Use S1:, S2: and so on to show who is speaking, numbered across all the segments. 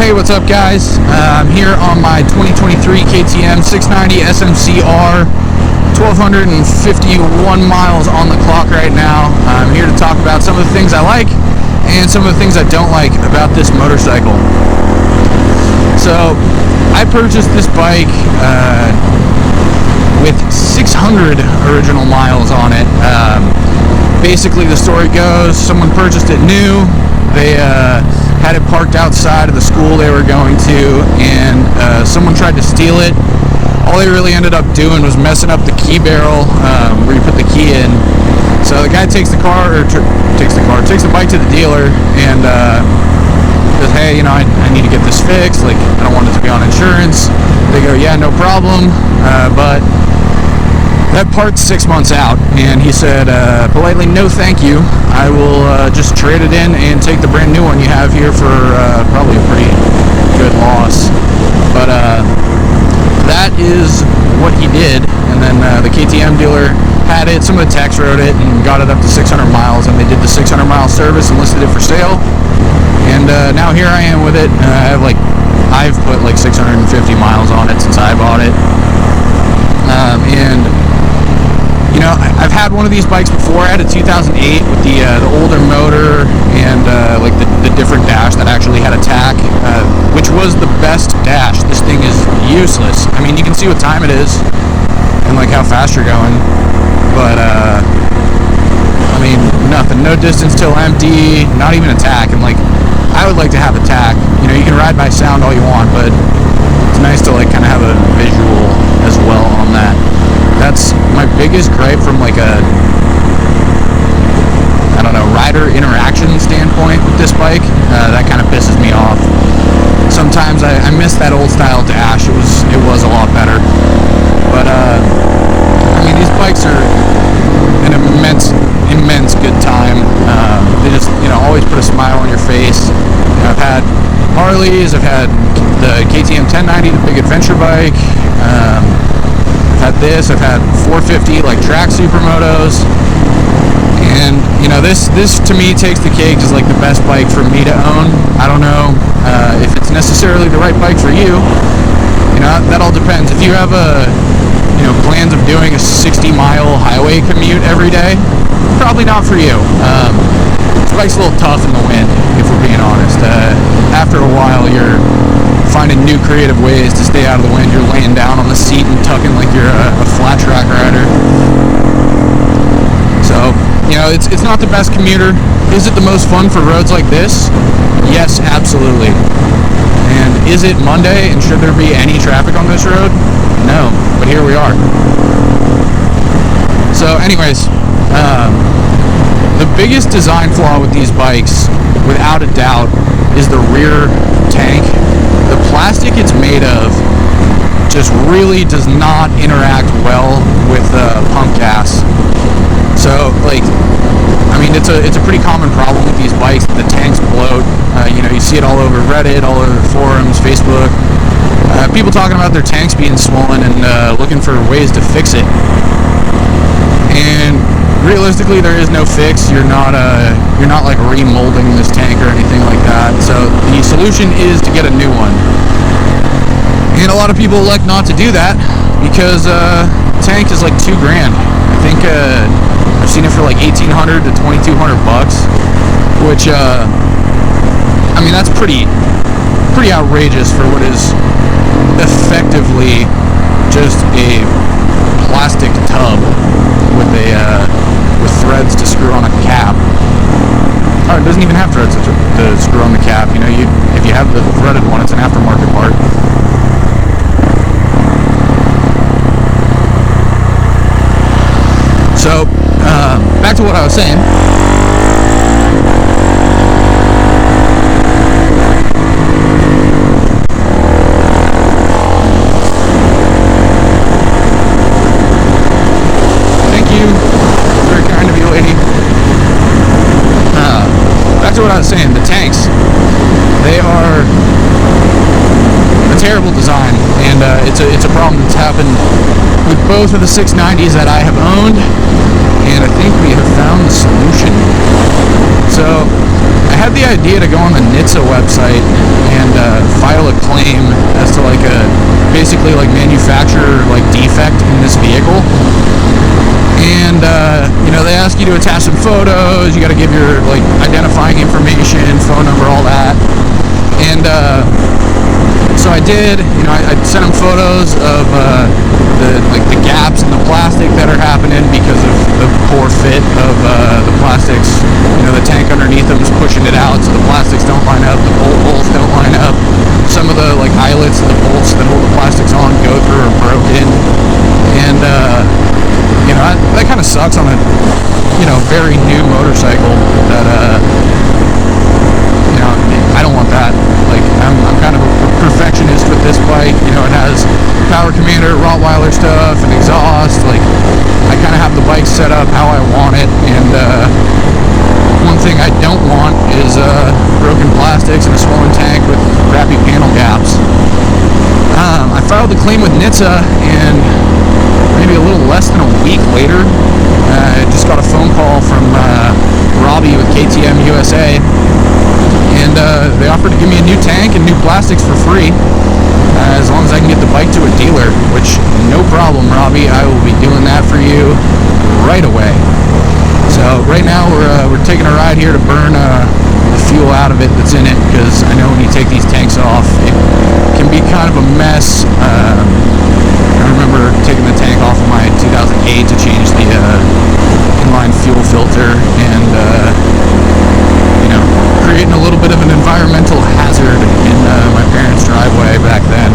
S1: Hey, what's up, guys? I'm here on my 2023 KTM 690 SMC-R, 1,251 miles on the clock right now. I'm here to talk about some of the things I like and some of the things I don't like about this motorcycle. So, I purchased this bike with 600 original miles on it. Basically, the story goes, someone purchased it new. They had it parked outside of the school they were going to, and someone tried to steal it. All they really ended up doing was messing up the key barrel where you put the key in. So the guy takes the bike to the dealer and says, hey, you know, I need to get this fixed. Like, I don't want it to be on insurance. They go, yeah, no problem, but that part's 6 months out. And he said, politely, no thank you. I will just trade it in and take the brand new one you have here for probably a pretty good loss. But that is what he did. And then the KTM dealer had it. Some of the techs rode it and got it up to 600 miles. And they did the 600-mile service and listed it for sale. And now here I am with it. I've put like 650 miles on it since I bought it. And you know, I've had one of these bikes before. I had a 2008 with the older motor and like the different dash that actually had a tack, which was the best dash. This thing is useless. I mean, you can see what time it is and like how fast you're going, but I mean, nothing. No distance till empty. Not even a tack. And like, I would like to have a tack. You know, you can ride by sound all you want, but it's nice to like kind of have a visual as well on that. That's my biggest gripe from like a, I don't know, rider interaction standpoint with this bike. That kind of pisses me off. Sometimes I miss that old style dash. It was a lot better. But I mean, these bikes are an immense good time. They just, you know, always put a smile on your face. You know, I've had Harleys. I've had the KTM 1090, the big adventure bike. I've had this. I've had 450 like track supermotos, and you know, this to me takes the cake as like the best bike for me to own. I don't know if it's necessarily the right bike for you. You know, that all depends. If you have plans of doing a 60-mile highway commute every day, probably not for you. This bike's a little tough in the wind, if we're being honest. After a while, you're finding new creative ways to stay out of the wind. You're laying down on the seat and tucking like you're a flat track rider. So, you know, it's not the best commuter. Is it the most fun for roads like this? Yes, absolutely. And is it Monday and should there be any traffic on this road? No, but here we are. So anyways, the biggest design flaw with these bikes, without a doubt, is the rear tank. The plastic it's made of just really does not interact well with pump gas. So, like, I mean, it's a pretty common problem with these bikes that the tanks bloat. You know, you see it all over Reddit, all over forums, Facebook. People talking about their tanks being swollen and looking for ways to fix it. And realistically, there is no fix. You're not like remolding this tank or anything like that. So the solution is to get a new one. And a lot of people elect not to do that because tank is like $2,000. I think I've seen it for like $1,800 to $2,200, which I mean, that's pretty outrageous for what is effectively just a plastic tub with threads to screw on a cap. Oh, it doesn't even have threads to screw on the cap. You know, if you have the threaded one, it's an aftermarket part. So, back to what I was saying. What I was saying, the tanks, they are a terrible design, and it's a problem that's happened with both of the 690s that I have owned, and I think we have found the solution. So I had the idea to go on the NHTSA website and ask you to attach some photos. You got to give your like identifying information, phone number, all that. And so I did. You know, I sent them photos of the gaps in the plastic that are happening because of the poor fit of the plastics. You know, the tank underneath them is pushing it out, so the plastics don't line up. The bolt holes don't line up. Some of the like eyelets and the bolts that hold the plastics on go through or broken. And you know, that kind of sucks on a, you know, very new motorcycle that, you know, I don't want that. Like, I'm kind of a perfectionist with this bike. You know, it has power commander, Rottweiler stuff, and exhaust. Like, I kind of have the bike set up how I want it. And one thing I don't want is broken plastics and a swollen tank with crappy panel gaps. I filed the claim with NHTSA, and maybe a little less than a week later, I just got a phone call from Robbie with KTM USA, and they offered to give me a new tank and new plastics for free, as long as I can get the bike to a dealer, which no problem, Robbie. I will be doing that for you right away. So right now we're taking a ride here to burn the fuel out of it that's in it, because I know when you take these tanks off, it can be kind of a mess. I remember taking the tank off of my 2008 to change the inline fuel filter, and you know, creating a little bit of an environmental hazard in my parents' driveway back then.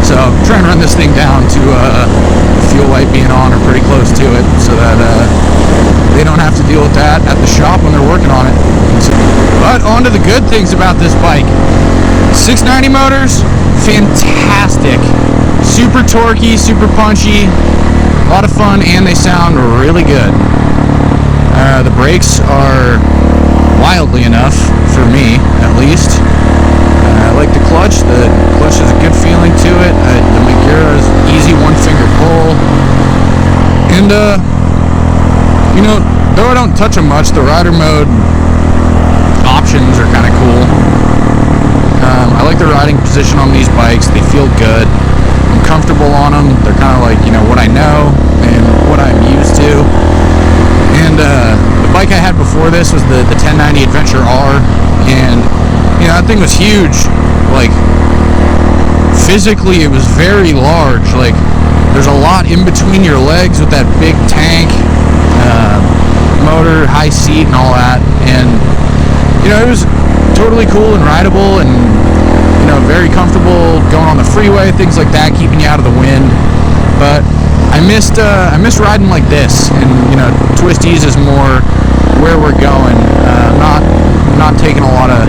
S1: So I'm trying to run this thing down to the fuel light being on or pretty close to it, so that they don't have to deal with that at the shop when they're working on it. But on to the good things about this bike. 690 motors, fantastic. Super torquey, super punchy, a lot of fun, and they sound really good. The brakes are wildly enough, for me at least. I like the clutch. The clutch has a good feeling to it. The Magura is easy one-finger pull. And, you know, though I don't touch them much, the rider mode options are kind of cool. I like the riding position on these bikes. They feel good. I'm comfortable on them. They're kind of like, you know, what I know and what I'm used to. And the bike I had before this was the 1090 Adventure R, and you know, that thing was huge. Like, physically it was very large. Like, there's a lot in between your legs with that big tank, motor, high seat, and all that. And you know, it was totally cool and rideable, and you know, very comfortable going on the freeway, things like that, keeping you out of the wind. But I missed riding like this, and you know, Twisties is more where we're going. Not taking a lot of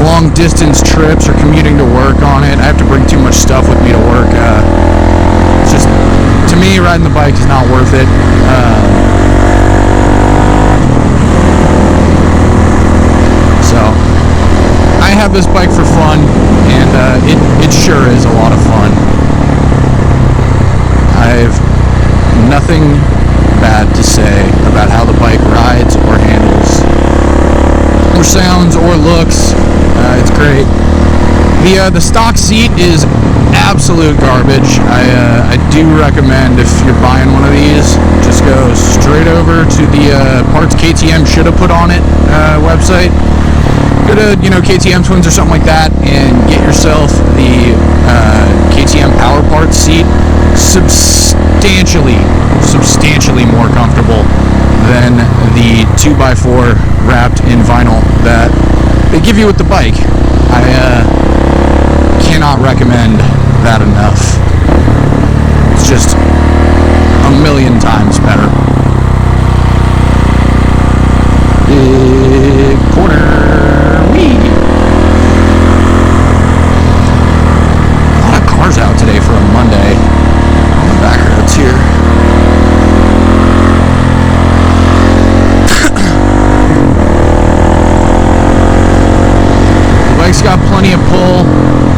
S1: long distance trips or commuting to work on it. I have to bring too much stuff with me to work. It's just, to me, riding the bike is not worth it. So I have this bike for fun, and it sure is a lot of fun. I've nothing bad to say about how the bike rides or handles, or sounds, or looks. It's great. The stock seat is absolute garbage. I do recommend, if you're buying one of these, just go straight over to the parts KTM should have put on it website. Go to, you know, KTM Twins or something like that, and get yourself the KTM Power Parts seat. Substantially more comfortable than the 2x4 wrapped in vinyl that they give you with the bike. I cannot recommend that enough. It's just a million times better. Big corner. Whee! A lot of cars out today for a Monday on the back roads here. The bike's got plenty of pull.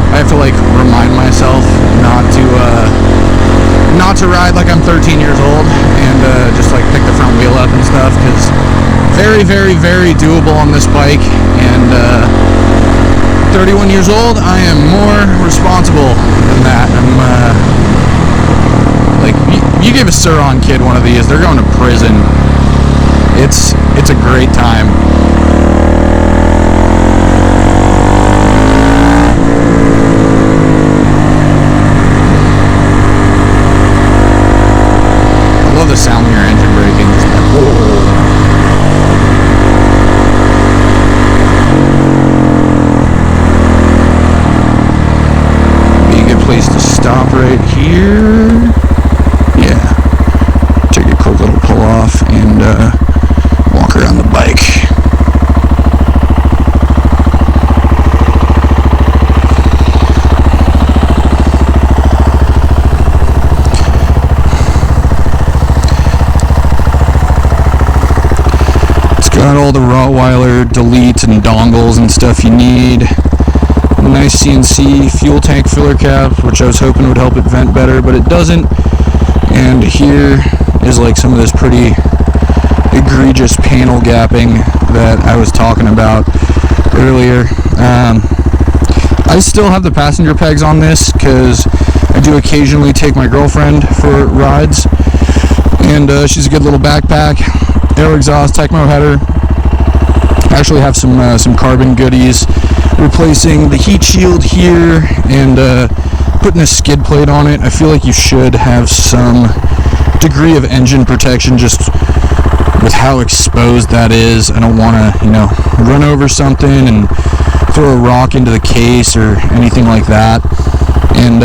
S1: I have to like remind myself not to ride like I'm 13 years old and just like pick the front wheel up and stuff, because very doable on this bike. And 31 years old, I am more responsible than that. I'm like, you give a Sur-Ron kid one of these, they're going to prison. It's a great time. I love the sound of your engine braking. Be a good place to stop right here. Yeah. Take a quick little pull off and walk around the bike. It's got all the Rottweiler deletes and dongles and stuff you need. Nice CNC fuel tank filler cap, which I was hoping would help it vent better, but it doesn't. And here is like some of this pretty egregious panel gapping that I was talking about earlier. I still have the passenger pegs on this because I do occasionally take my girlfriend for rides, and she's a good little backpack. Air exhaust, Tecmo header. I actually have some carbon goodies, replacing the heat shield here and putting a skid plate on it. I feel like you should have some degree of engine protection just with how exposed that is. I don't want to, run over something and throw a rock into the case or anything like that, and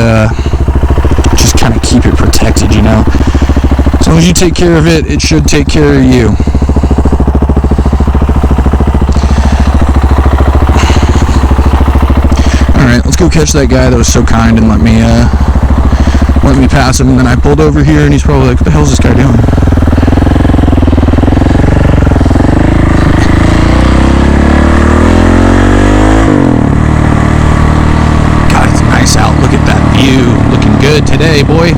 S1: just kind of keep it protected, As long as you take care of it, it should take care of you. Alright, let's go catch that guy that was so kind and let me pass him. And then I pulled over here and he's probably like, what the hell is this guy doing? God, it's nice out. Look at that view. Looking good today, boy.